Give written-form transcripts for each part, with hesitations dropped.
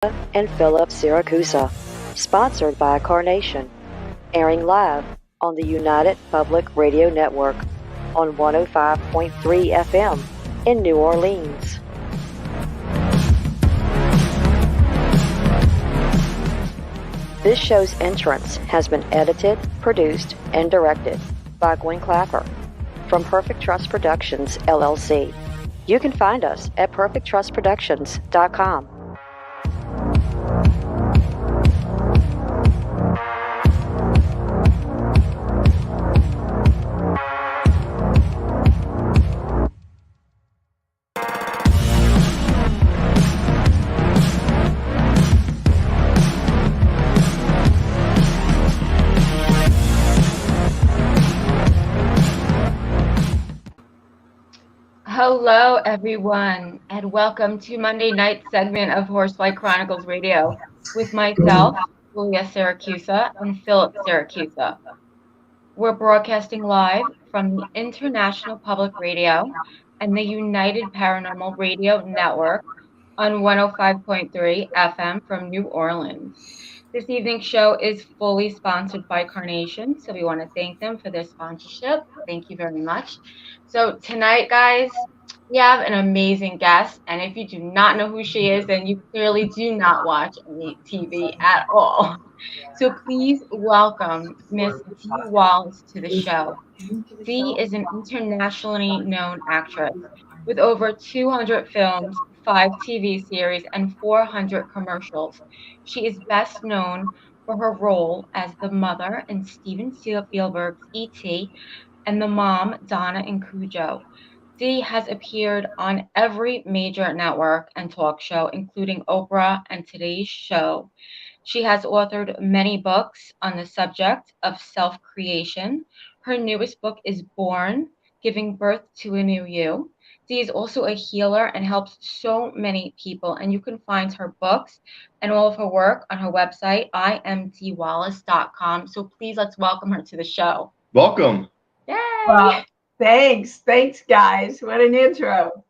and Philip Siracusa, sponsored by Carnation, airing live on the United Public Radio Network on 105.3 FM in New Orleans. This show's entrance has been edited, produced, and directed by Gwen Clapper from Perfect Trust Productions, LLC. You can find us at perfecttrustproductions.com. Hello, everyone, and welcome to Monday night segment of Horsefly Chronicles Radio with myself, Julia Siracusa, and Philip Siracusa. We're broadcasting live from the International Public Radio and the United Paranormal Radio Network on 105.3 FM from New Orleans. This evening's show is fully sponsored by Carnation, so we want to thank them for their sponsorship. Thank you very much. So tonight, guys, we have an amazing guest, and if you do not know who she is, then you clearly do not watch any TV at all. So please welcome Miss DEE WALLACE to the show. Dee is an internationally known actress with over 200 films, 5 TV series, and 400 commercials. She is best known for her role as the mother in Steven Spielberg's E.T. and the mom, Donna in Cujo. Dee has appeared on every major network and talk show, including Oprah and Today's Show. She has authored many books on the subject of self-creation. Her newest book is Born, Giving Birth to a New You. Dee is also a healer and helps so many people, and you can find her books and all of her work on her website, imdwallace.com. So please let's welcome her to the show. Welcome. Yay! Well, thanks, guys. What an intro.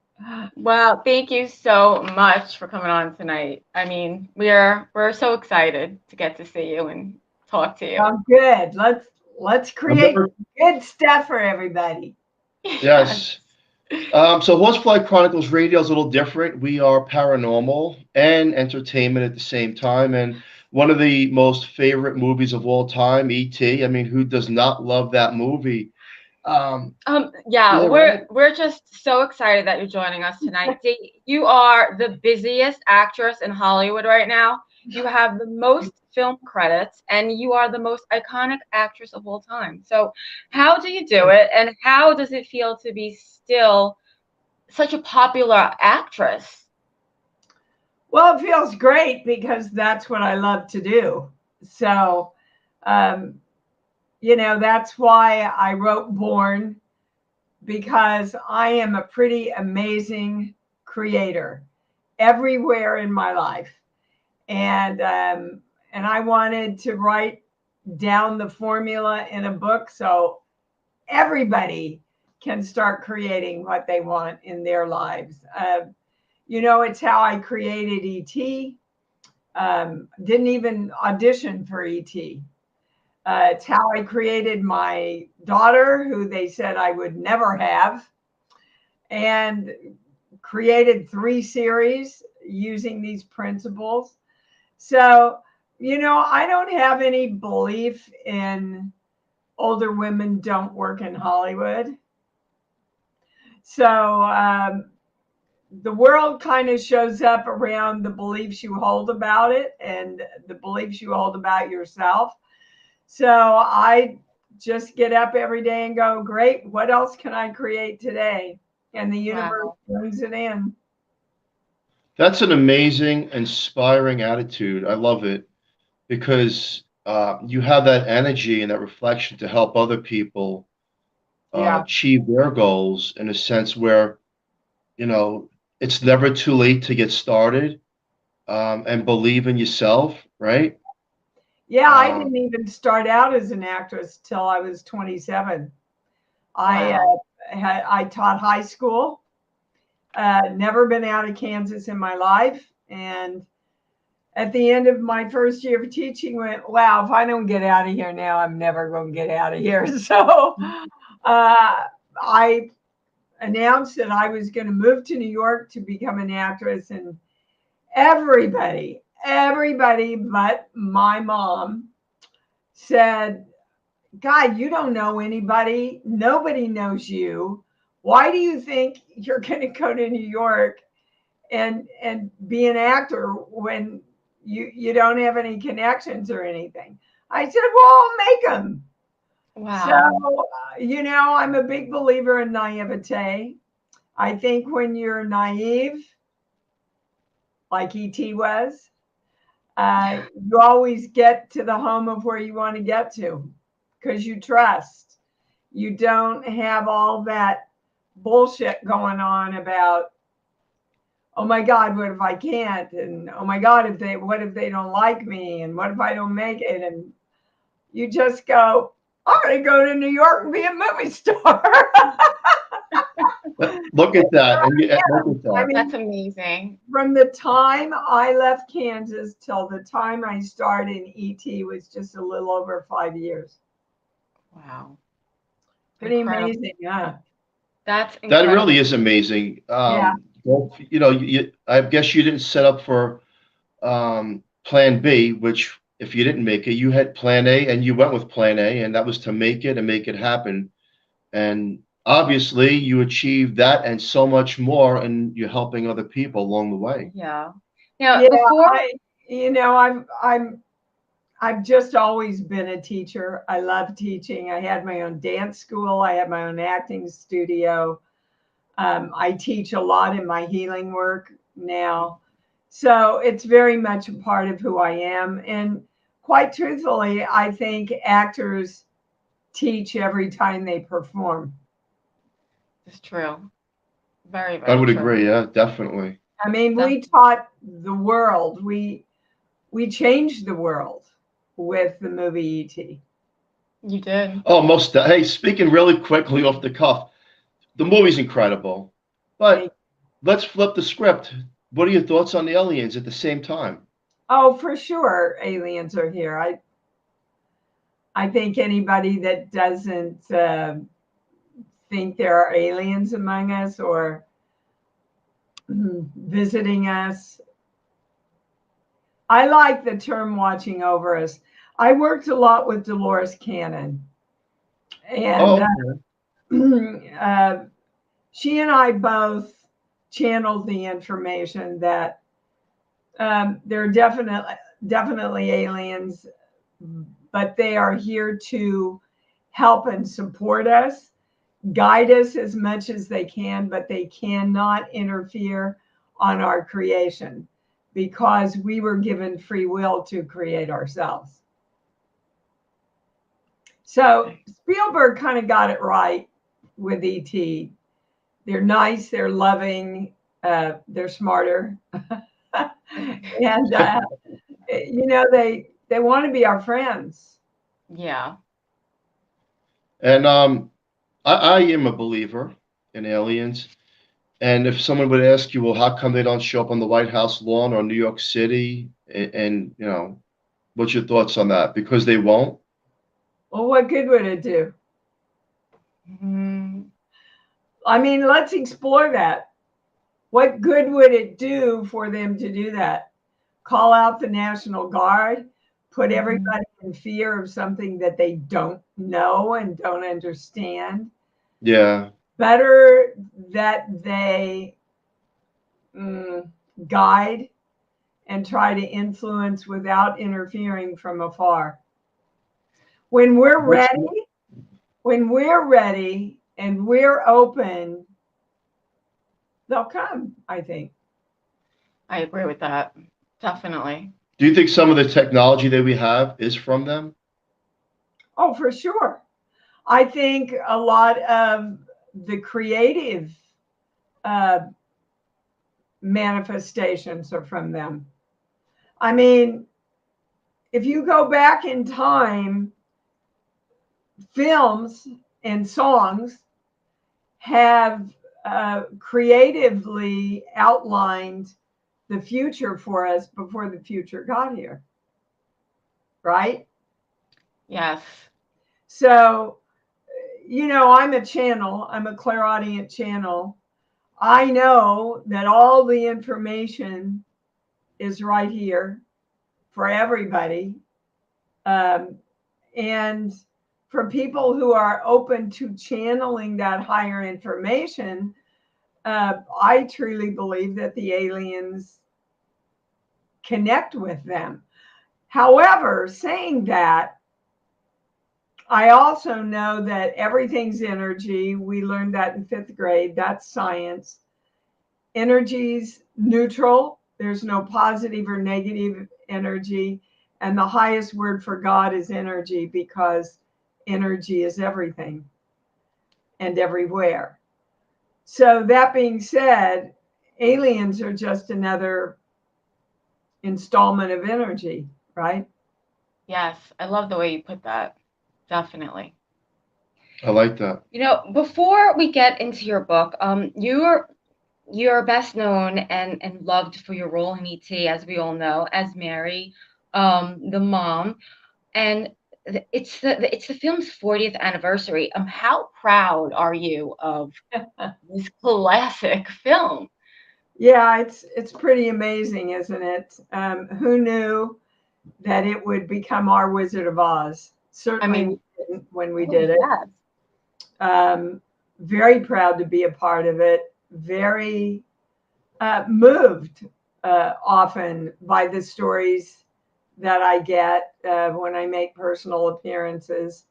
Well, thank you so much for coming on tonight. I mean, we're so excited to get to see you and talk to you. Good. Let's create good stuff for everybody. Yes. So Horsefly Chronicles Radio is a little different. We are paranormal and entertainment at the same time. And one of the most favorite movies of all time, E.T. I mean, who does not love that movie? We're just so excited that you're joining us tonight. Dee, you are the busiest actress in Hollywood right now. You have the most film credits, and you are the most iconic actress of all time. So how do you do it, and how does it feel to be still such a popular actress? Well, it feels great because that's what I love to do. So, that's why I wrote Born, because I am a pretty amazing creator everywhere in my life. And I wanted to write down the formula in a book so everybody can start creating what they want in their lives. It's how I created E.T. Didn't even audition for E.T. It's how I created my daughter, who they said I would never have, and created 3 series using these principles. So, I don't have any belief in older women don't work in Hollywood. So the world kind of shows up around the beliefs you hold about it and the beliefs you hold about yourself. So I just get up every day and go, great, what else can I create today? And the universe brings it in. That's an amazing, inspiring attitude. I love it because you have that energy and that reflection to help other people achieve their goals in a sense where, it's never too late to get started and believe in yourself, right? Yeah, I didn't even start out as an actress till I was 27. I taught high school, never been out of Kansas in my life, and at the end of my first year of teaching went, wow, if I don't get out of here now, I'm never going to get out of here. So I announced that I was going to move to New York to become an actress, and everybody but my mom said, God, you don't know anybody. Nobody knows you. Why do you think you're going to go to New York and be an actor when you don't have any connections or anything? I said, well, I'll make them. Wow. So, I'm a big believer in naivete. I think when you're naive, like E.T. was, you always get to the home of where you want to get to because you trust. You don't have all that bullshit going on about, oh my God, what if I can't? And oh my God, what if they don't like me? And what if I don't make it? And you just go, I'm going to go to New York and be a movie star. Look at that. And look at that. I mean, That's amazing. From the time I left Kansas till the time I started in ET was just a little over 5 years. Wow. Pretty Incredible. amazing, huh? That's That incredible. really is amazing. Yeah. Well, I guess you didn't set up for plan B, which if you didn't make it, you had plan A and you went with plan A, and that was to make it and make it happen. And obviously you achieved that and so much more, and you're helping other people along the way. Yeah. Now, Yeah, before I've just always been a teacher. I love teaching. I had my own dance school. I had my own acting studio. I teach a lot in my healing work now. So it's very much a part of who I am. And quite truthfully, I think actors teach every time they perform. it's true. Very, very I would true. agree. Yeah, definitely. I mean, we taught the world. We changed the world with the movie E.T. You did. Oh, hey, speaking really quickly off the cuff, the movie's incredible, but let's flip the script. What are your thoughts on the aliens at the same time? Oh, for sure, aliens are here. I think anybody that doesn't think there are aliens among us or visiting us. I like the term watching over us. I worked a lot with Dolores Cannon. And she and I both channeled the information that there are definitely aliens, but they are here to help and support us, guide us as much as they can, but they cannot interfere on our creation because we were given free will to create ourselves. So Spielberg kind of got it right with E.T. They're nice, they're loving, they're smarter. And, they want to be our friends. Yeah. And I am a believer in aliens. And if someone would ask you, well, how come they don't show up on the White House lawn or New York City? And what's your thoughts on that? Because they won't? Well, what good would it do? I mean, let's explore that. What good would it do for them to do that? Call out the National Guard, put everybody in fear of something that they don't know and don't understand. Yeah. Better that they guide and try to influence without interfering from afar. When we're ready and we're open, they'll come, I think. I agree with that. Definitely. Do you think some of the technology that we have is from them? Oh, for sure. I think a lot of the creative manifestations are from them. I mean, if you go back in time, films and songs have creatively outlined the future for us before the future got here. Right? Yes. So, I'm a channel. I'm a clairaudient channel. I know that all the information is right here for everybody. And for people who are open to channeling that higher information, I truly believe that the aliens connect with them. However, saying that, I also know that everything's energy. We learned that in 5th grade. That's science. Energy's neutral. There's no positive or negative energy. And the highest word for God is energy, because energy is everything and everywhere. So that being said, aliens are just another installment of energy, right? Yes. I love the way you put that. Definitely. I like that. Before we get into your book, you're best known and loved for your role in ET, as we all know, as Mary, the mom, and it's the film's 40th anniversary. How proud are you of this classic film? Yeah, it's pretty amazing, isn't it? Who knew that it would become our Wizard of Oz? Certainly we didn't when we did it. Yes. Very proud to be a part of it. Very moved often by the stories that I get when I make personal appearances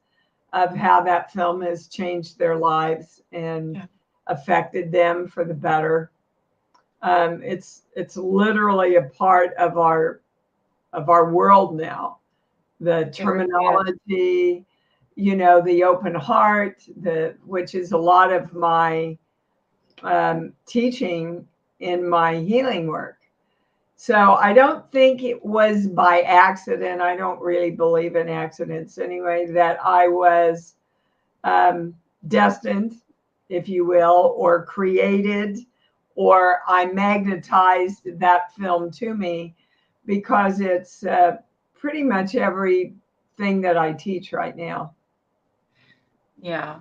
of how that film has changed their lives and affected them for the better. It's literally a part of our world now. The terminology, the open heart, which is a lot of my teaching in my healing work. So I don't think it was by accident. I don't really believe in accidents anyway, that I was destined, if you will, or created, or I magnetized that film to me, because it's pretty much everything that I teach right now. Yeah.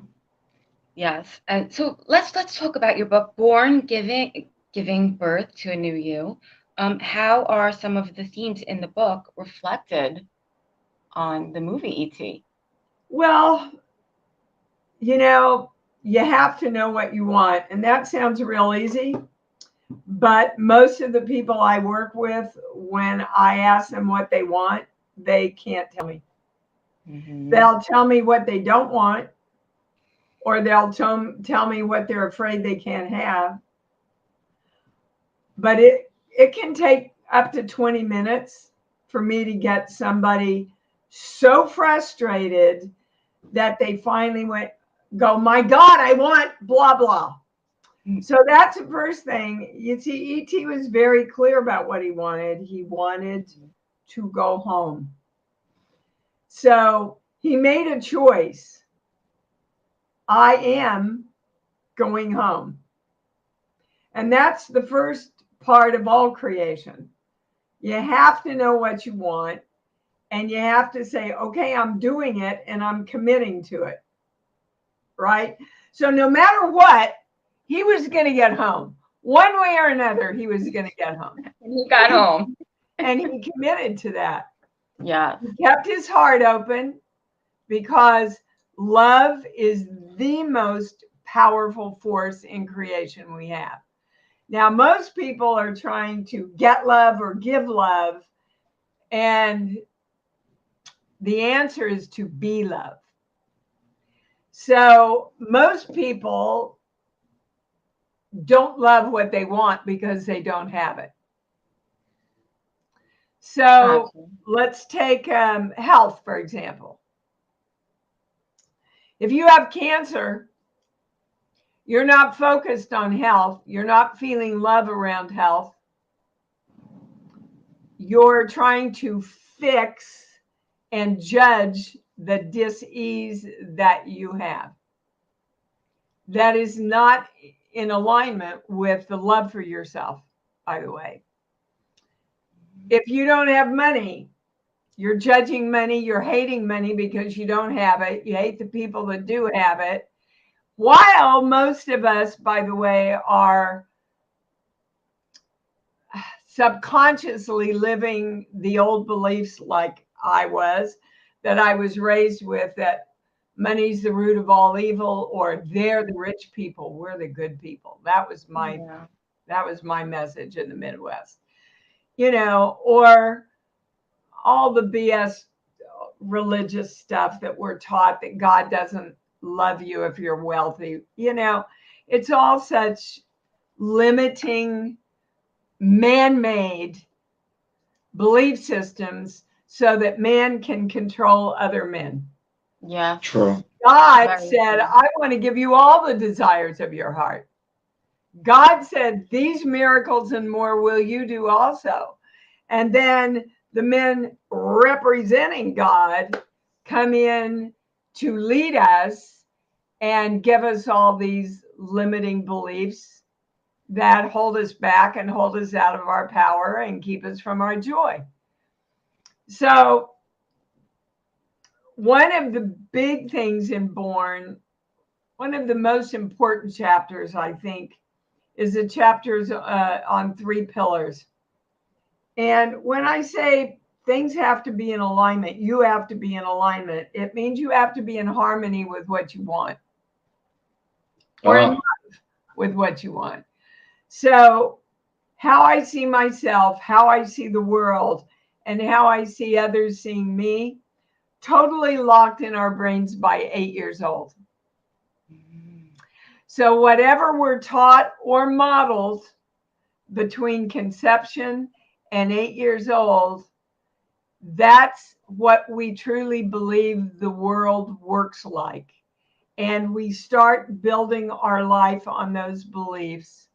Yes. And so let's talk about your book, Born, Giving Birth to a New You. How are some of the themes in the book reflected on the movie E.T.? Well, you have to know what you want, and that sounds real easy. But most of the people I work with, when I ask them what they want, they can't tell me. Mm-hmm. They'll tell me what they don't want, or they'll tell me what they're afraid they can't have. But it can take up to 20 minutes for me to get somebody so frustrated that they finally go, my God, I want blah, blah. So that's the first thing. You see, E.T. was very clear about what he wanted. He wanted to go home. So he made a choice. I am going home. And that's the first part of all creation. You have to know what you want, and you have to say, okay, I'm doing it and I'm committing to it. Right? So no matter what, he was going to get home. One way or another, he was going to get home. And he got home. And he committed to that. Yeah. He kept his heart open, because love is the most powerful force in creation we have. Now, most people are trying to get love or give love, and the answer is to be love. So most people don't love what they want because they don't have it. So let's take health, for example. If you have cancer, you're not focused on health. You're not feeling love around health. You're trying to fix and judge the dis-ease that you have. That is not in alignment with the love for yourself, by the way. If you don't have money, you're judging money, you're hating money because you don't have it. You hate the people that do have it. While most of us, by the way, are subconsciously living the old beliefs like I was, that I was raised with, that money's the root of all evil, or they're the rich people, we're the good people. That was my message in the Midwest. You know, or all the BS religious stuff that we're taught, that God doesn't love you if you're wealthy. You know, it's all such limiting, man-made belief systems so that man can control other men. Yeah. True. God said, I want to give you all the desires of your heart. God said, these miracles and more will you do also. And then the men representing God come in to lead us and give us all these limiting beliefs that hold us back and hold us out of our power and keep us from our joy. So one of the big things in Born, one of the most important chapters, I think, is the chapters on 3 pillars. And when I say things have to be in alignment, you have to be in alignment. It means you have to be in harmony with what you want, or in love with what you want. So how I see myself, how I see the world, and how I see others seeing me, totally locked in our brains by 8 years old. So whatever we're taught or modeled between conception and 8 years old, that's what we truly believe the world works like. And we start building our life on those beliefs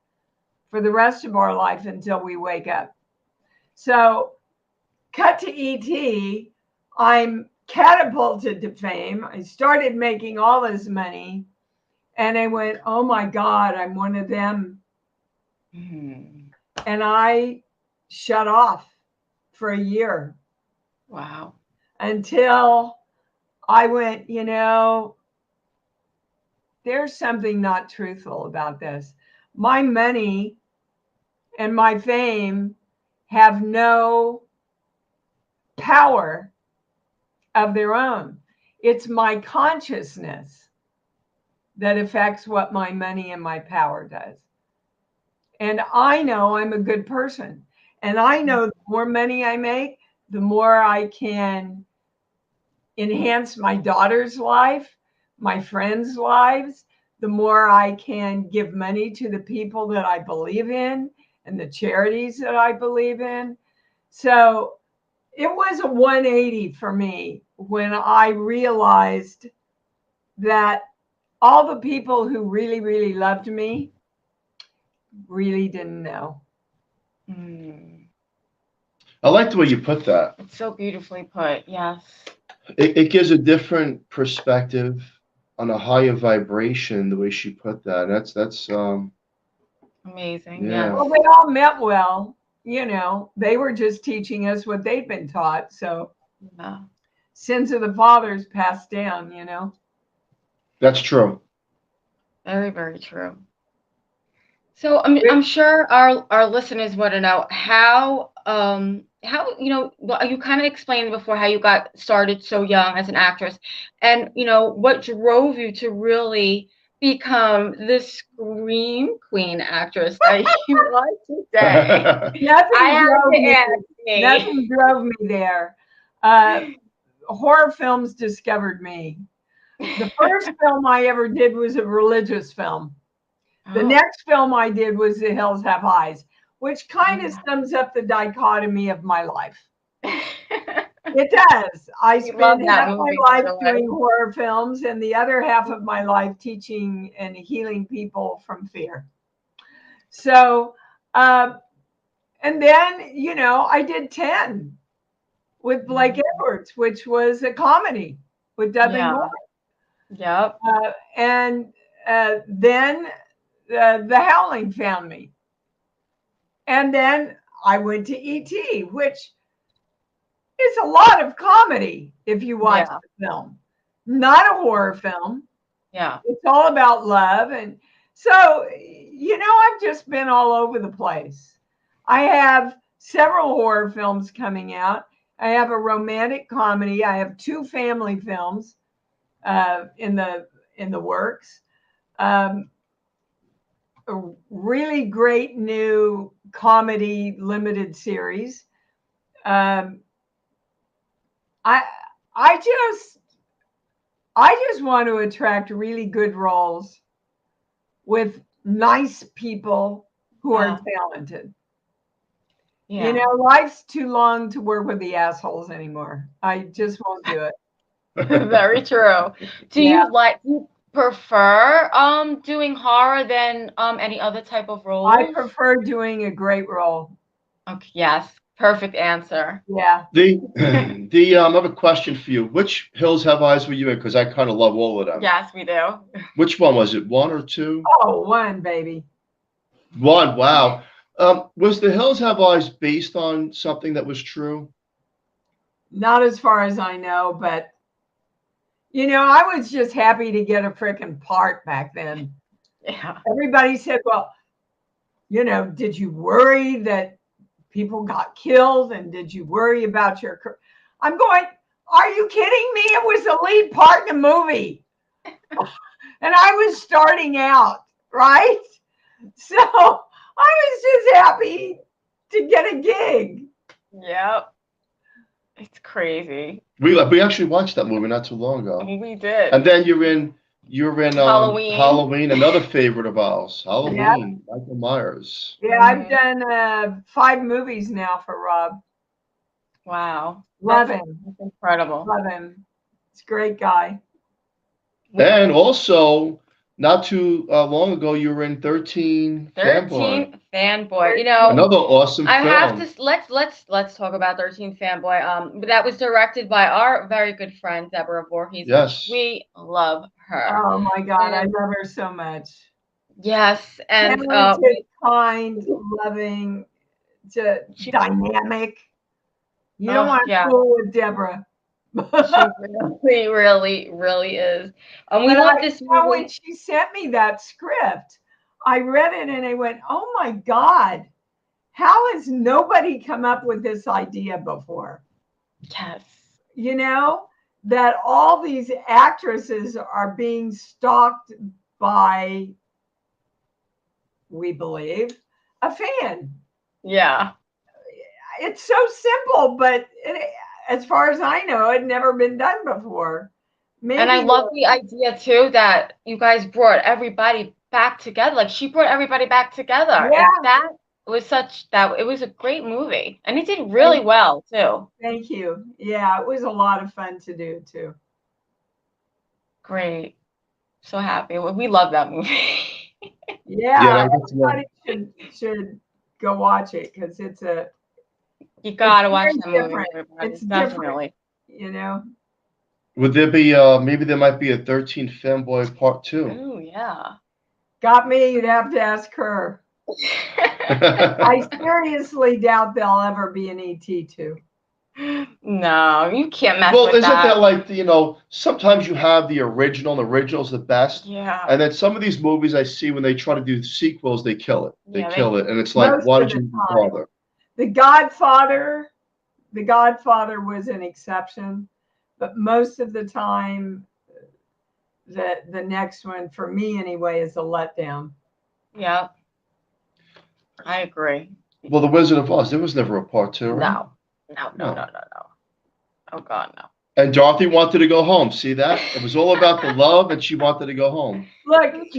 for the rest of our life until we wake up. So cut to ET, I'm catapulted to fame. I started making all this money. And I went, oh my God, I'm one of them. And I shut off for a year. Wow. Until I went, you know, there's something not truthful about this. My money and my fame have no power of their own. It's my consciousness that affects what my money and my power does. And I know I'm a good person. And I know the more money I make, the more I can enhance my daughter's life, my friends' lives, the more I can give money to the people that I believe in and the charities that I believe in. So it was a 180 for me when I realized that all the people who really, really loved me really didn't know. I like the way you put that. It's so beautifully put. Yes. It gives a different perspective on a higher vibration, the way she put that. That's Amazing. Yeah. Yes. Well, they all meant well. You know, they were just teaching us what they'd been taught. So Yeah. sins of the fathers passed down, you know. That's true. Very, very true. So I'm sure our listeners want to know how you know, well, you kind of explained before how you got started so young as an actress, and you know what drove you to really become the scream queen actress that you want to say. Nothing drove me there. Horror films discovered me. The first film I ever did was a religious film. The next film I did was The Hills Have Eyes, which kind of sums up the dichotomy of my life. It does. I spent half my life doing horror films and the other half of my life teaching and healing people from fear. So, and then, you know, I did 10 with Blake Edwards, which was a comedy with Dudley Moore. Yep. And then The Howling found me. And then I went to E.T., which is a lot of comedy if you watch the film. Not a horror film. Yeah. It's all about love. And so, I've just been all over the place. I have several horror films coming out. I have a romantic comedy. I have 2 family films in the works. A really great new comedy limited series. I just want to attract really good roles with nice people who are talented. Yeah. Life's too long to work with the assholes anymore. I just won't do it. Very true. Do you prefer doing horror than any other type of role? I prefer doing a great role. Okay, yes. Perfect answer. Yeah. I have a question for you. Which Hills Have Eyes were you in? Because I kind of love all of them. Yes, we do. Which one was it? 1 or 2? Oh, 1, baby. 1. Wow. Was the Hills Have Eyes based on something that was true? Not as far as I know, but I was just happy to get a freaking part back then. Yeah. Everybody said, well, did you worry that people got killed? And did you worry about your career? I'm going, are you kidding me? It was the lead part in the movie. And I was starting out, right? So I was just happy to get a gig. Yep. It's crazy. We actually watched that movie not too long ago. We did. And then you're in Halloween. Halloween, another favorite of ours. Halloween, Michael Myers. Yeah, I've done 5 movies now for Rob. Wow. Love him. That's incredible. Love him. He's a great guy. And also, not too long ago, you were in 13 Fanboy. Fanboy. Another awesome film. Have to let's talk about 13 Fanboy. That was directed by our very good friend Deborah Voorhees. Yes. We love her. Oh my God, I love her so much. Yes, and talented, kind, loving, dynamic. You don't want to fool with Deborah. She really, really is. We love this movie. When she sent me that script, I read it and I went, "Oh my God, how has nobody come up with this idea before?" Yes. That all these actresses are being stalked by, we believe, a fan. Yeah. It's so simple, but as far as I know, it had never been done before. And I love the idea too that you guys brought everybody back together. Like she brought everybody back together. Yeah. And it was a great movie. And it did really well too. Thank you. Yeah, it was a lot of fun to do too. Great. So happy. We love that movie. Yeah, everybody should go watch it because you gotta watch that movie. Everybody. It's definitely different, Would there be maybe there might be a 13 Fanboy Part 2? Oh yeah. Got me, you'd have to ask her. I seriously doubt there'll ever be an ET 2. No, you can't mess well, with isn't that. that like, sometimes you have the original, and the original's the best. Yeah. And then some of these movies I see when they try to do sequels, they kill it. They kill it. And it's like, why did you bother? The Godfather was an exception, but most of the time, the next one, for me anyway, is a letdown. Yeah. I agree. Well, The Wizard of Oz, there was never a part 2, right? No. Oh God, no. And Dorothy wanted to go home. See that? It was all about the love, and she wanted to go home. Look, we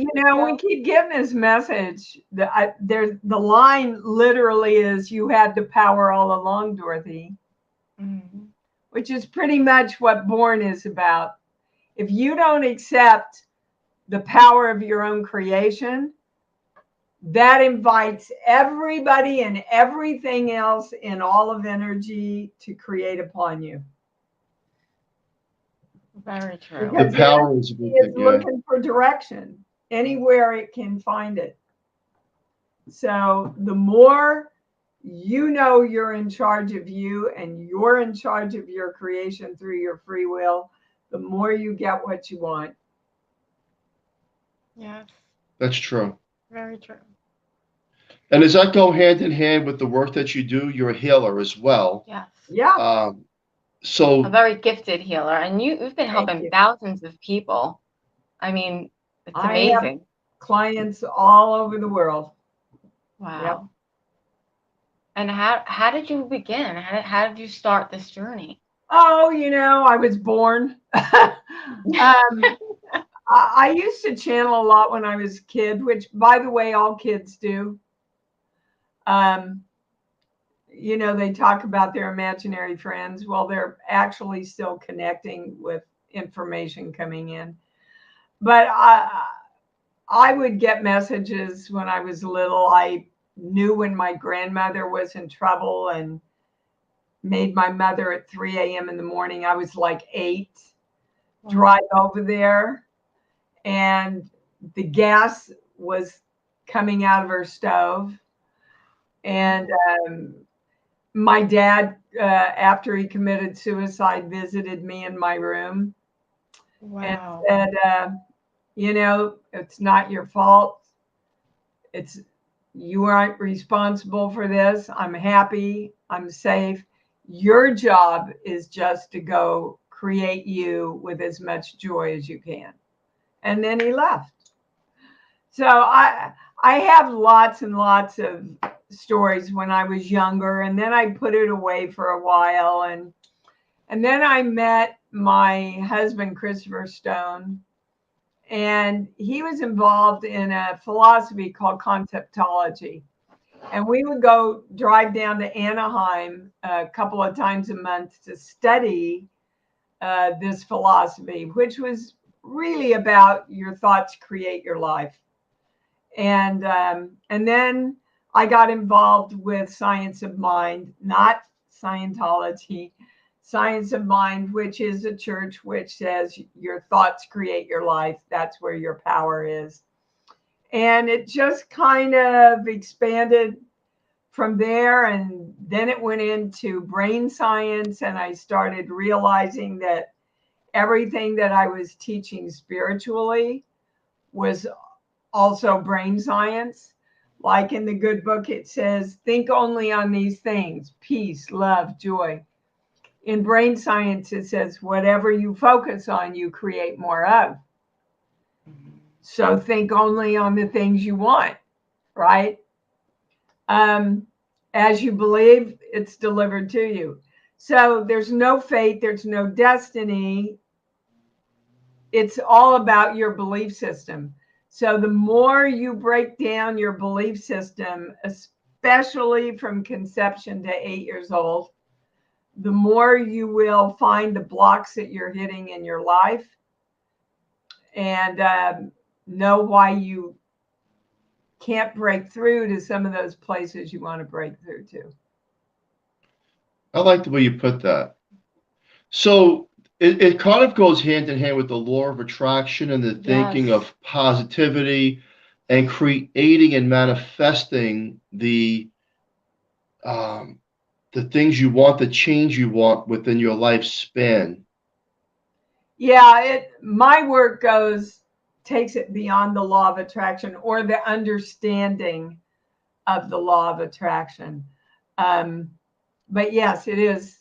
keep getting this message. The line literally is, "You had the power all along, Dorothy," which is pretty much what Born is about. If you don't accept the power of your own creation, that invites everybody and everything else in all of energy to create upon you. Very true. The power is looking for direction anywhere it can find it. So the more you know you're in charge of you and you're in charge of your creation through your free will, the more you get what you want. Yes, That's true. very true. And does that go hand in hand with the work that you do? You're a healer as well. Yes. Yeah. A So very gifted healer. And you've been helping you. thousands of people. I mean, it's I have amazing. clients all over the world. Wow. Yep. And how did you begin? How did you start this journey? Oh, I was born. I used to channel a lot when I was a kid, which, by the way, all kids do. They talk about their imaginary friends. Well, they're actually still connecting with information coming in. But I would get messages when I was little. I knew when my grandmother was in trouble and made my mother at 3 a.m. in the morning. I was like 8. Wow. Drive over there, and the gas was coming out of her stove. And my dad, after he committed suicide, visited me in my room. Wow. And said, it's not your fault. You aren't responsible for this. I'm happy. I'm safe. Your job is just to go create you with as much joy as you can. And then he left. So I have lots and lots of stories when I was younger, and then I put it away for a while, and then I met my husband, Christopher Stone, and he was involved in a philosophy called conceptology. And we would go drive down to Anaheim a couple of times a month to study this philosophy, which was really about your thoughts create your life. And then I got involved with Science of Mind, not Scientology, Science of Mind, which is a church which says your thoughts create your life. That's where your power is. And it just kind of expanded from there. And then it went into brain science. And I started realizing that everything that I was teaching spiritually was also brain science. Like in the good book, it says, think only on these things: peace, love, joy. In brain science, it says, whatever you focus on, you create more of. So think only on the things you want, right? As you believe, it's delivered to you. So there's no fate, there's no destiny. It's all about your belief system. So the more you break down your belief system, especially from conception to 8 years old, the more you will find the blocks that you're hitting in your life, and know why you can't break through to some of those places you want to break through to. I like the way you put that. So it kind of goes hand in hand with the law of attraction and the thinking Yes. of positivity and creating and manifesting the things you want, the change you want within your lifespan. Yeah, my work takes it beyond the law of attraction or the understanding of the law of attraction. But yes, it is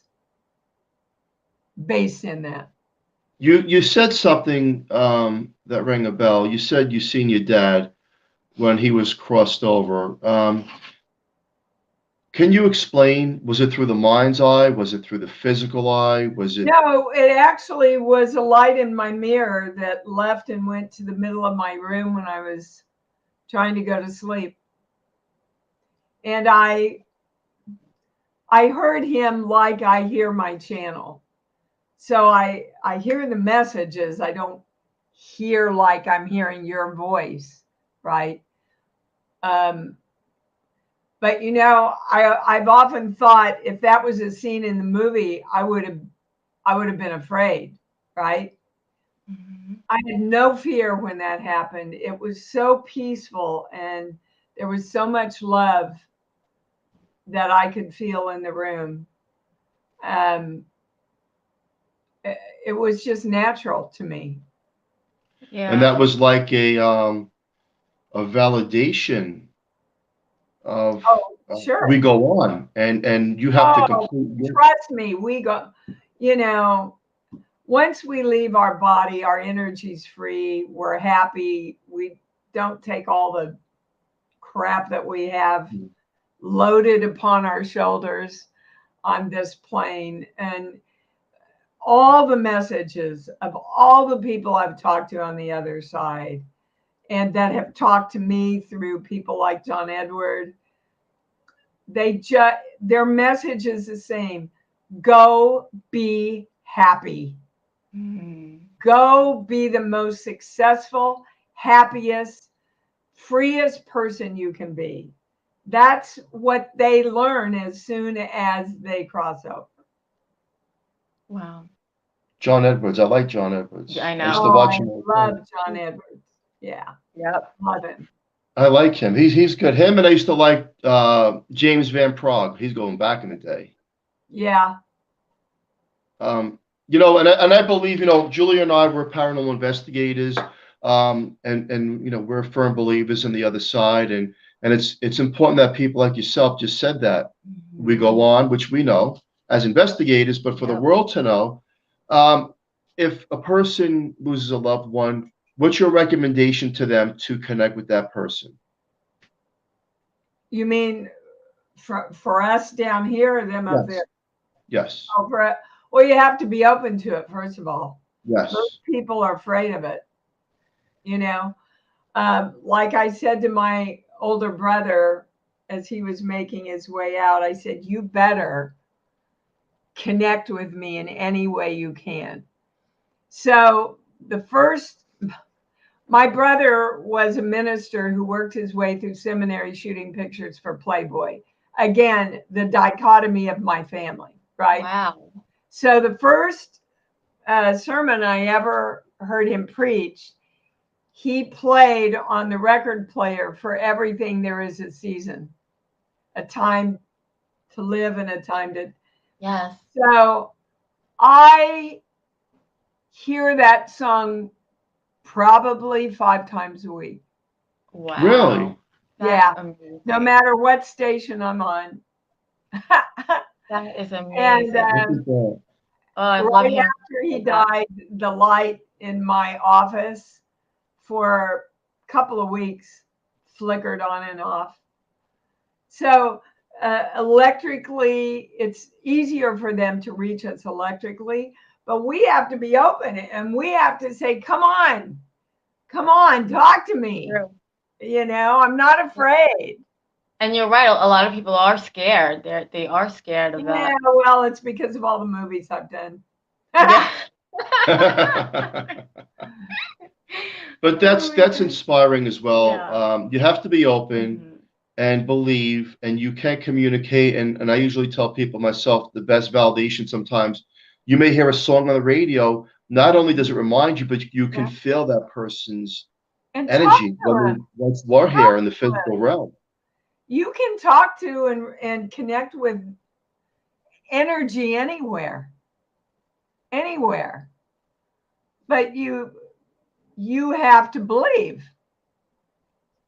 based in that. You said something that rang a bell. You said you seen your dad when he was crossed over. Can you explain? Was it through the mind's eye? Was it through the physical eye? Was it? No, it actually was a light in my mirror that left and went to the middle of my room when I was trying to go to sleep. And I heard him like I hear my channel. So I hear the messages. I don't hear like I'm hearing your voice, right? But I've often thought if that was a scene in the movie, I would have been afraid, right? Mm-hmm. I had no fear when that happened. It was so peaceful and there was so much love. that I could feel in the room. It was just natural to me. Yeah. And that was like a validation of Sure. we go on, and you have to complete trust me, we go, you know, once we leave our body, our energy's free, we're happy, we don't take all the crap that we have loaded upon our shoulders on this plane. And all the messages of all the people I've talked to on the other side, and that have talked to me through people like John Edward, their message is the same. Go be happy. Go be the most successful, happiest, freest person you can be. That's what they learn as soon as they cross over. Wow. John Edwards. I like John Edwards. I know. I used to watch him. I love John Edwards. Yeah. Yep. Love him. I like him. He's good. Him, and I used to like James Van Prague. He's going back in the day. Yeah. You know, and I believe, you know, Julia and I were paranormal investigators, and you know, we're firm believers in the other side, and it's important that people like yourself just said that we go on, which we know as investigators, but for the world to know, if a person loses a loved one, what's your recommendation to them to connect with that person? You mean for us down here or them up there? Yes. Oh, well, you have to be open to it, first of all. Yes. Most people are afraid of it. You know, like I said to my older brother as he was making his way out, I said, you better connect with me in any way you can. So my brother was a minister who worked his way through seminary shooting pictures for Playboy. Again, the dichotomy of my family, right? Wow. So the first sermon I ever heard him preach, he played on the record player For Everything There Is a Season, a time to live and a time to. Yes. So I hear that song probably 5 times a week. Wow. Really? That's yeah. Amazing. No matter what station I'm on. That is amazing. And I love right him. after he died, the light in my office for a couple of weeks flickered on and off. So electrically, it's easier for them to reach us electrically, but we have to be open and we have to say, come on, talk to me. True. You know, I'm not afraid. And you're right. A lot of people are scared. They are scared of that. Yeah, well, it's because of all the movies I've done. Yeah. But that's inspiring as well. Yeah. You have to be open and believe, and you can communicate. And I usually tell people myself, the best validation sometimes, you may hear a song on the radio. Not only does it remind you, but you can feel that person's energy once we're here in the physical realm. You can talk to and connect with energy anywhere. But you have to believe.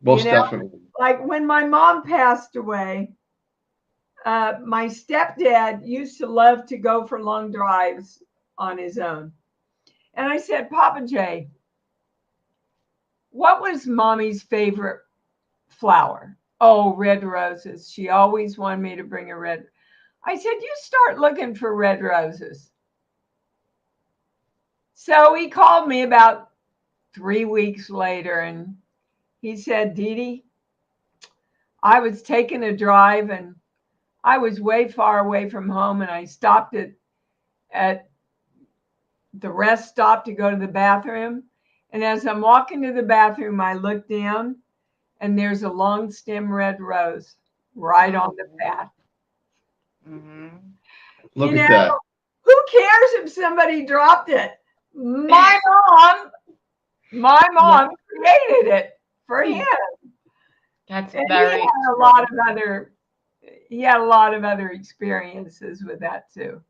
Most definitely. Like when my mom passed away, my stepdad used to love to go for long drives on his own. And I said, Papa J, what was Mommy's favorite flower? Oh, red roses. She always wanted me to bring a red. I said, you start looking for red roses. So he called me about 3 weeks later and he said, Dee Dee, I was taking a drive and I was way far away from home and I stopped at the rest stop to go to the bathroom. And as I'm walking to the bathroom, I look down and there's a long stem red rose right on the path. Look at that. Who cares if somebody dropped it? My mom created it for him. That's and very he had a lot of other he had a lot of other experiences with that too.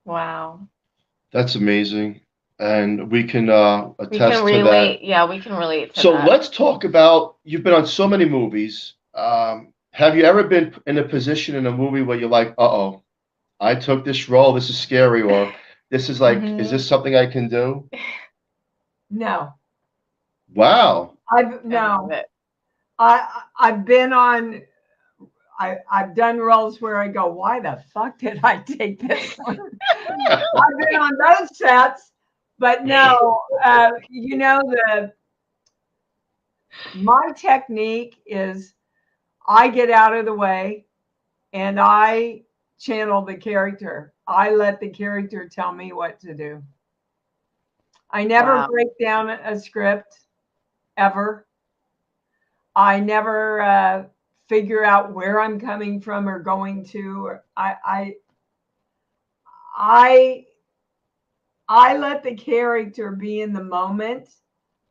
Wow. That's amazing. And we can We attest can to that. relate. Yeah, we can relate to So that. let's talk about, you've been on so many movies. Have you ever been in a position in a movie where you're like, uh-oh, I took this role, this is scary, or this is like, is this something I can do? No. Wow. I've been on, I've done roles where I go, why the fuck did I take this one? I've been on those sets, but no, you know, my technique is I get out of the way and I channel the character. I let the character tell me what to do. I never break down a script ever. I never figure out where I'm coming from or going to. I let the character be in the moment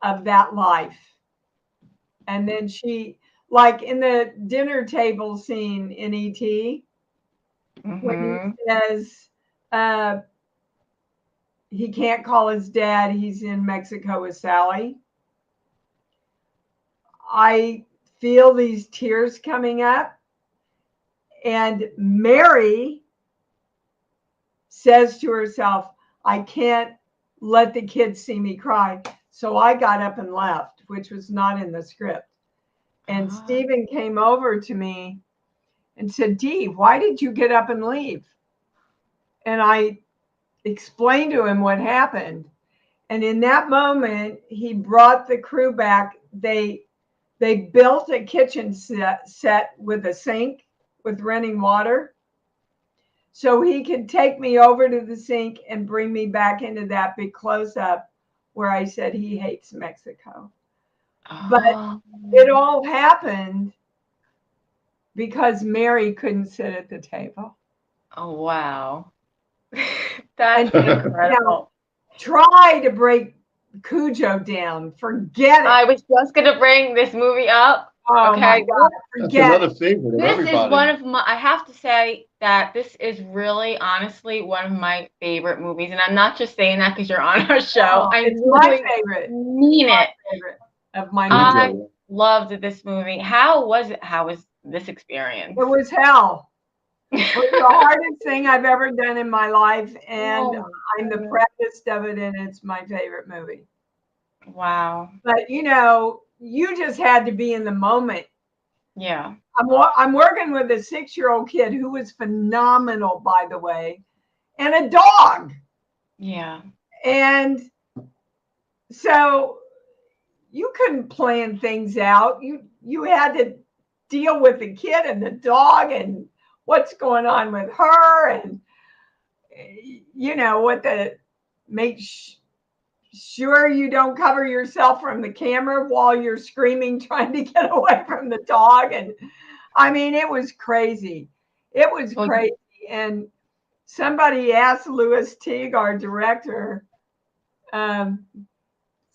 of that life. And then she, like in the dinner table scene in E.T., when he says he can't call his dad, he's in Mexico with Sally. I feel these tears coming up, and Mary says to herself, I can't let the kids see me cry. So I got up and left, which was not in the script. And Stephen came over to me and said, Dee, why did you get up and leave? And I explained to him what happened. And in that moment, he brought the crew back. They built a kitchen set with a sink with running water, so he could take me over to the sink and bring me back into that big close-up where I said he hates Mexico. But it all happened because Mary couldn't sit at the table. Oh, wow. That's incredible. You know, try to break Cujo down. Forget it. I was just going to bring this movie up. Oh, okay. My God. That's another favorite of everybody. This is one of my, I have to say that this is really, honestly, one of my favorite movies. And I'm not just saying that because you're on our show. It's my favorite. Mean it. Favorite of my movie. I loved this movie. How was it? How was this experience? It was hell. It was the hardest thing I've ever done in my life. And I'm the proudest of it. And it's my favorite movie. Wow. But, you know, you just had to be in the moment. Yeah. I'm working with a 6-year-old kid who was phenomenal, by the way, and a dog. Yeah. And so you couldn't plan things out. You had to deal with the kid and the dog and what's going on with her, and you know what to make sure you don't cover yourself from the camera while you're screaming trying to get away from the dog. And I mean, it was crazy. It was crazy. And somebody asked Louis Teague, our director,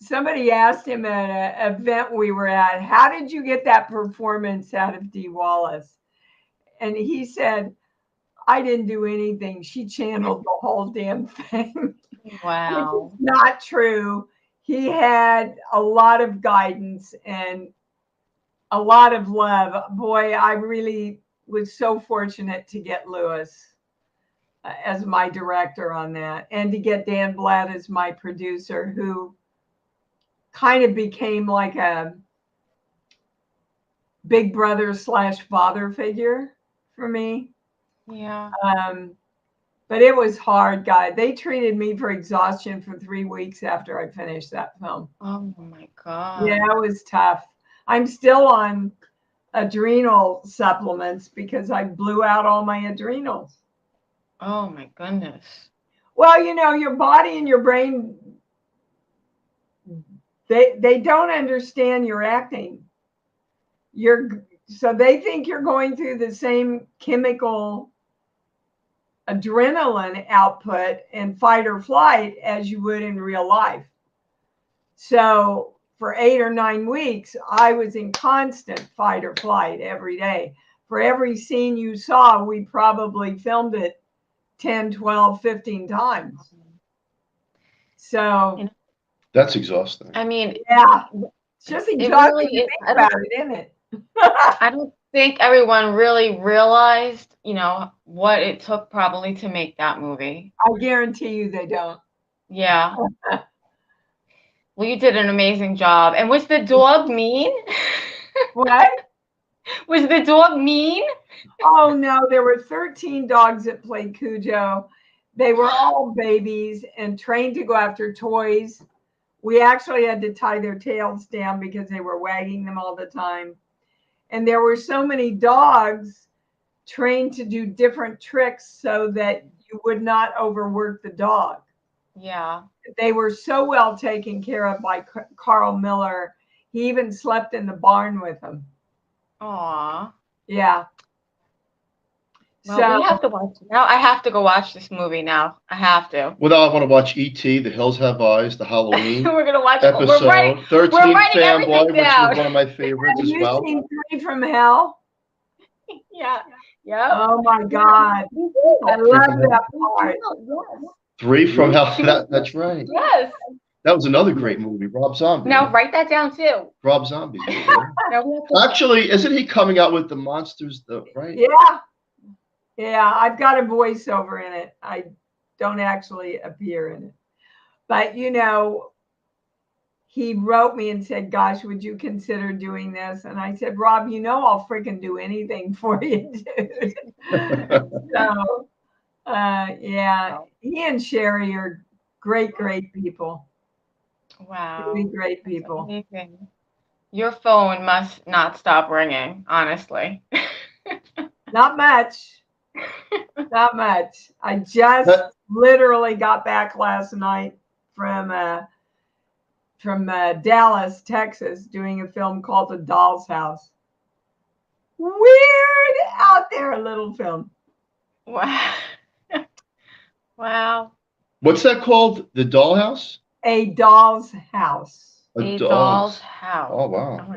somebody asked him at an event we were at, how did you get that performance out of DEE Wallace? And he said, I didn't do anything. She channeled the whole damn thing. Wow. Which is not true. He had a lot of guidance and a lot of love. Boy, I really was so fortunate to get Louis as my director on that, and to get Dan Blatt as my producer, who kind of became like a big brother / father figure for me. Yeah. But it was hard, guy. They treated me for exhaustion for 3 weeks after I finished that film. Oh my God. Yeah, it was tough. I'm still on adrenal supplements because I blew out all my adrenals. Oh my goodness. Well, you know, your body and your brain, they don't understand your acting. So they think you're going through the same chemical adrenaline output in fight or flight as you would in real life. So for 8 or 9 weeks, I was in constant fight or flight every day. for every scene you saw, we probably filmed it 10, 12, 15 times. So That's exhausting. I mean, yeah, it's just it exhausting really to is. think about it, isn't it? I don't think everyone really realized, what it took probably to make that movie. I guarantee you they don't. Yeah. Well, you did an amazing job. And was the dog mean? What? Was the dog mean? Oh no, there were 13 dogs that played Cujo. They were all babies and trained to go after toys. We actually had to tie their tails down because they were wagging them all the time. And there were so many dogs trained to do different tricks so that you would not overwork the dog. Yeah. They were so well taken care of by Carl Miller. He even slept in the barn with them. Aw. Yeah. Well, we have to watch it. Now I have to go watch this movie now. I have to. Well, now I want to watch E.T., The Hills Have Eyes, the Halloween We're going to watch episode, we're writing 13 everything Fanboy, which down. was one of my favorites Have as you well. seen 3 from Hell? Yeah. Yeah. Oh my God. I love that part. 3 from Hell. That's right. Yes. That was another great movie. Rob Zombie. Now write that down too. Rob Zombie's movie. Now we have to- Actually, isn't he coming out with the monsters, though, right? Yeah. Yeah, I've got a voiceover in it. I don't actually appear in it. But, he wrote me and said, gosh, would you consider doing this? And I said, Rob, I'll freaking do anything for you, dude. So, yeah, he and Sherry are great, great people. Wow. Really great people. Amazing. Your phone must not stop ringing, honestly. Not much. Not much. I just literally got back last night from Dallas, Texas, doing a film called The Doll's House. Weird out there, little film. Wow. Wow. What's that called? The Dollhouse? A Doll's House. A doll's house. Oh, wow.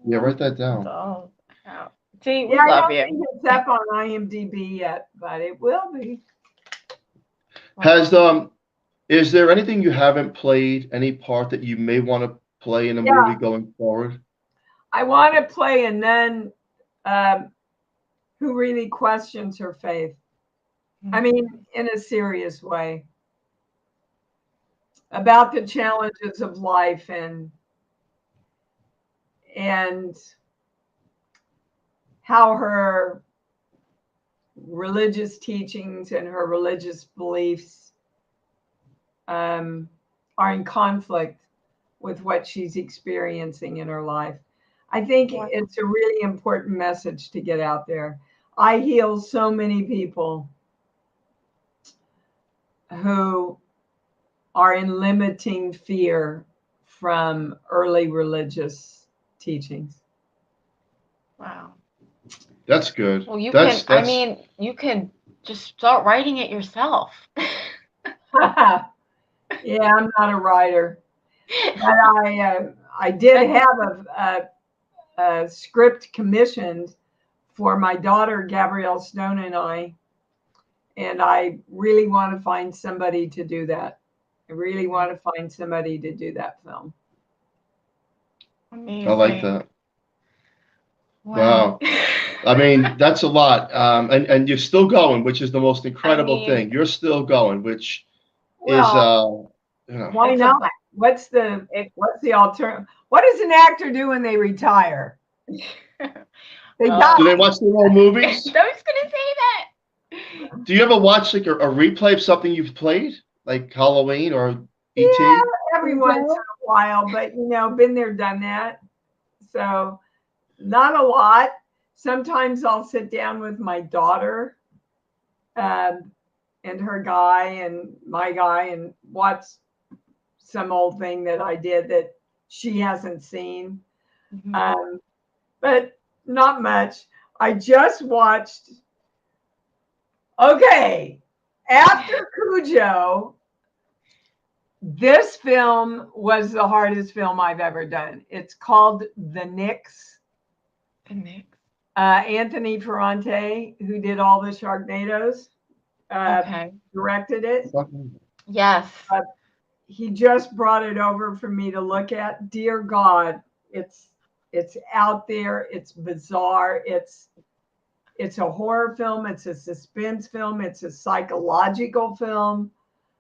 Yeah, write that down. Doll's house. See, we Yeah, I love don't you. think it's up on IMDb yet, but it will be. Is there anything you haven't played, any part that you may want to play in a movie going forward? I want to play a nun who really questions her faith. I mean, in a serious way. About the challenges of life and how her religious teachings and her religious beliefs are in conflict with what she's experiencing in her life. I think it's a really important message to get out there. I heal so many people who are in limiting fear from early religious teachings. Wow. That's good. Well, you That's- can, I mean, you can just start writing it yourself. Yeah, I'm not a writer, but I did have a script commissioned for my daughter Gabrielle Stone and I really want to find somebody to do that. I really want to find somebody to do that film. Amazing. I like that. Wow. I mean, that's a lot. And you're still going, which is the most incredible thing. You're still going, which is, why not? What's the alternative? What does an actor do when they retire? They die. Do they watch their old movies? I was going to say that. Do you ever watch like a replay of something you've played, like Halloween or E.T.? Yeah, every once in a while, but been there, done that. So not a lot. Sometimes I'll sit down with my daughter and her guy and my guy and watch some old thing that I did that she hasn't seen. Mm-hmm. But not much. I just watched. Okay, after Cujo, this film was the hardest film I've ever done. It's called The Nix. The Nix. Anthony Ferrante, who did all the Sharknadoes, Okay. directed it. Yes. He just brought it over for me to look at. Dear God, it's out there. It's bizarre. It's a horror film. It's a suspense film. It's a psychological film.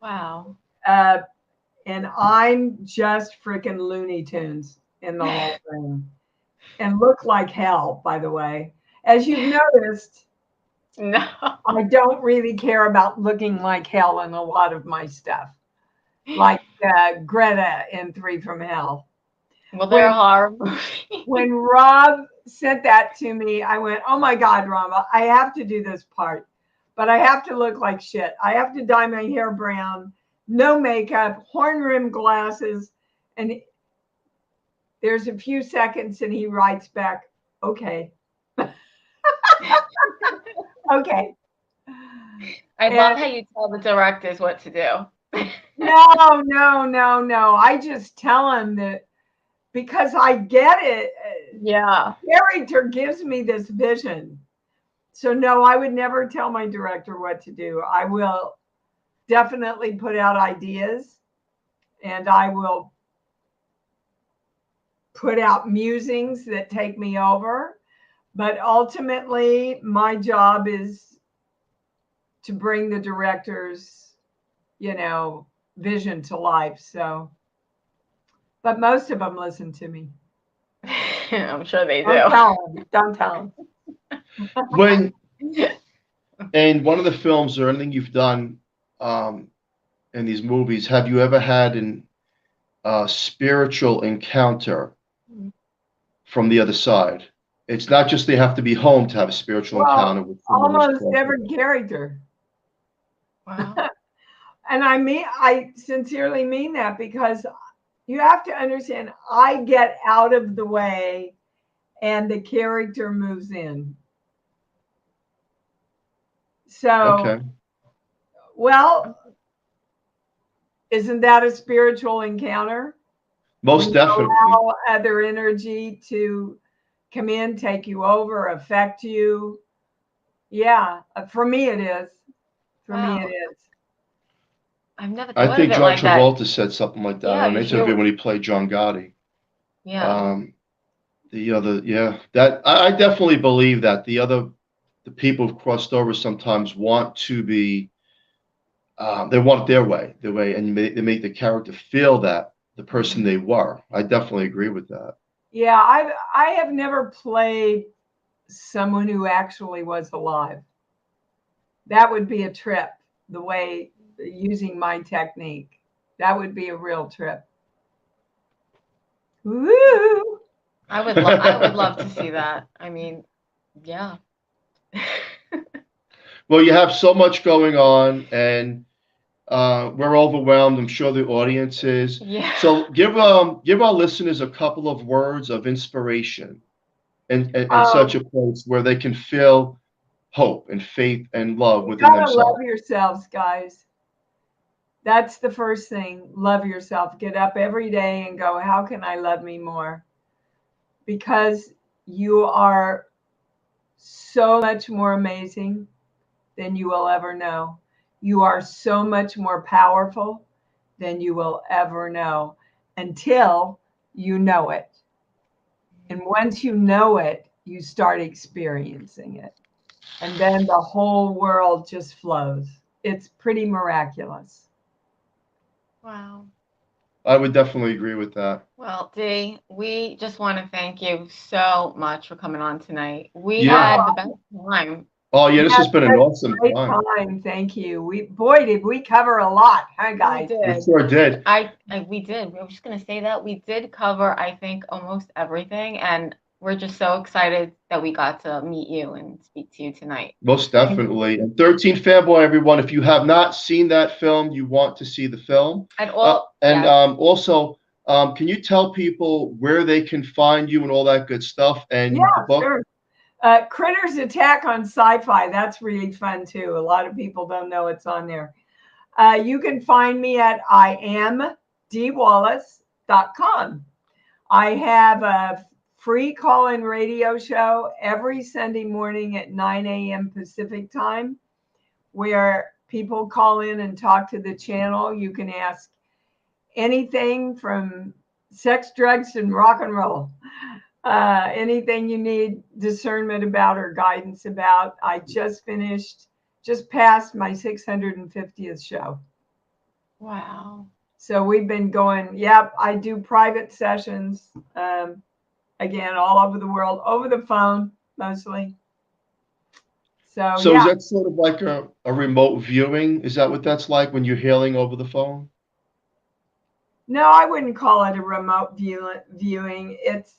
Wow. And I'm just freaking Looney Tunes in the whole thing, and look like hell, by the way. As you've noticed, No. I don't really care about looking like hell in a lot of my stuff, like Greta in 3 from Hell. Well, they're horrible. When Rob sent that to me, I went, oh my God, Rama, I have to do this part, but I have to look like shit. I have to dye my hair brown, no makeup, horn rimmed glasses. And there's a few seconds and he writes back, okay. Okay. I love how you tell the directors what to do. No. I just tell him that because I get it. Yeah. Character gives me this vision. So no, I would never tell my director what to do. I will definitely put out ideas, and I will put out musings that take me over. But ultimately, my job is to bring the director's, vision to life. So, but most of them listen to me. I'm sure they do. Don't tell them. When in one of the films or anything you've done in these movies, have you ever had an spiritual encounter from the other side? It's not just they have to be home to have a spiritual encounter with almost every character. Wow. And I sincerely mean that, because you have to understand, I get out of the way and the character moves in. So, well, isn't that a spiritual encounter? Most definitely. Allow other energy to come in, take you over, affect you. Yeah, for me it is. For me it is. I've never thought I think of it John like that. Travolta said something like that on an interview when he played John Gotti. Yeah. That I definitely believe that the people who've crossed over sometimes want to be, they want it their way, and they make the character feel that the person they were. I definitely agree with that. Yeah, I have never played someone who actually was alive. That would be a trip, the way using my technique. That would be a real trip. Woo! I would love to see that. I mean, yeah. Well, you have so much going on, and we're overwhelmed. I'm sure the audience is. Yeah. So give our listeners a couple of words of inspiration, and such a place where they can feel hope and faith and love within themselves. Love yourselves, guys. That's the first thing. Love yourself. Get up every day and go, how can I love me more? Because you are so much more amazing than you will ever know. You are so much more powerful than you will ever know, until you know it. And once you know it, you start experiencing it. And then the whole world just flows. It's pretty miraculous. Wow. I would definitely agree with that. Well, Dee, we just want to thank you so much for coming on tonight. We had the best time. Oh yeah, this has been an awesome time. Thank you. Did we cover a lot, huh, guys? We sure did. We did. We were just gonna say that we did cover, I think, almost everything, and we're just so excited that we got to meet you and speak to you tonight. Most definitely. And 13 Fanboy, everyone, if you have not seen that film, you want to see the film. And also, can you tell people where they can find you and all that good stuff and the book? Sure. Critters Attack on Sci-Fi. That's really fun too. A lot of people don't know it's on there. You can find me at IamDeeWallace.com. I have a free call-in radio show every Sunday morning at 9 a.m. Pacific time, where people call in and talk to the channel. You can ask anything from sex, drugs, and rock and roll. Anything you need discernment about or guidance about. I just passed my 650th show. Wow. So we've been going, yep, I do private sessions, again, all over the world, over the phone, mostly. So So yeah. is that sort of like a remote viewing? Is that what that's like when you're healing over the phone? No, I wouldn't call it a remote viewing. It's,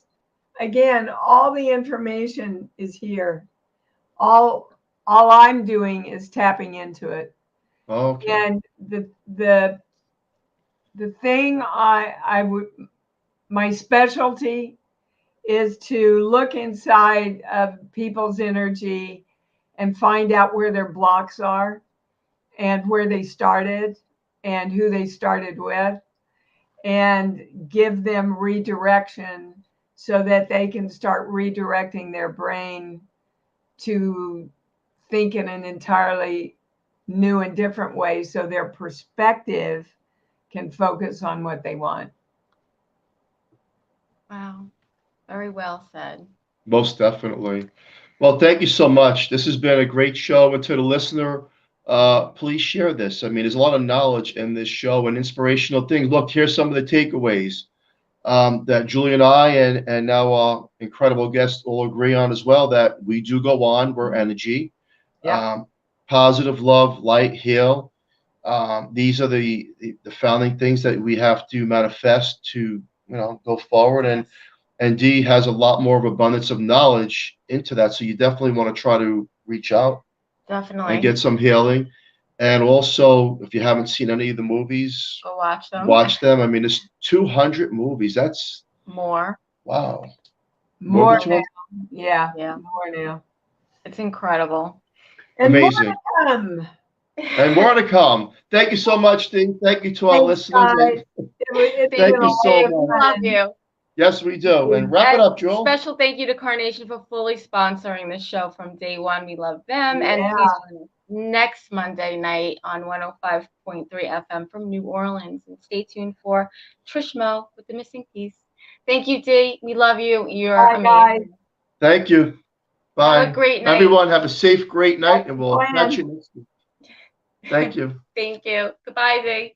again, all the information is here. All I'm doing is tapping into it. Okay. And the thing my specialty is to look inside of people's energy and find out where their blocks are and where they started and who they started with, and give them redirection so that they can start redirecting their brain to think in an entirely new and different way, so their perspective can focus on what they want. Wow. Very well said. Most definitely. Well, thank you so much. This has been a great show. And to the listener, please share this. I mean, there's a lot of knowledge in this show and inspirational things. Look, here's some of the takeaways that Julie and I and now our incredible guest all agree on as well, that we do go on. We're energy. Yeah. Positive, love, light, heal. These are the founding things that we have to manifest to, go forward. And Dee has a lot more of abundance of knowledge into that. So you definitely want to try to reach out Definitely. and get some healing. And also, if you haven't seen any of the movies, Go watch them. watch them. I mean, there's 200 movies. That's More. wow. More than now. 200? Yeah. Yeah. More now. It's incredible. And Amazing. more to come. And more to come. Thank you so much, Dee. Thank you to our Thanks, listeners. guys. It's Thank been you a so lot of much. Love fun. you. Yes, we do. And wrap it up, Joel. Special thank you to Carnation for fully sponsoring the show from day one. We love them. And Yeah. please join us next Monday night on 105.3 FM from New Orleans. And stay tuned for Trish Mel with the missing piece. Thank you, Dee. We love you. You're Bye, amazing. guys. Thank you. Bye. Have a great night. Everyone, have a safe, great night, and we'll Plan. catch you next week. Thank you. Thank you. Goodbye, Dee.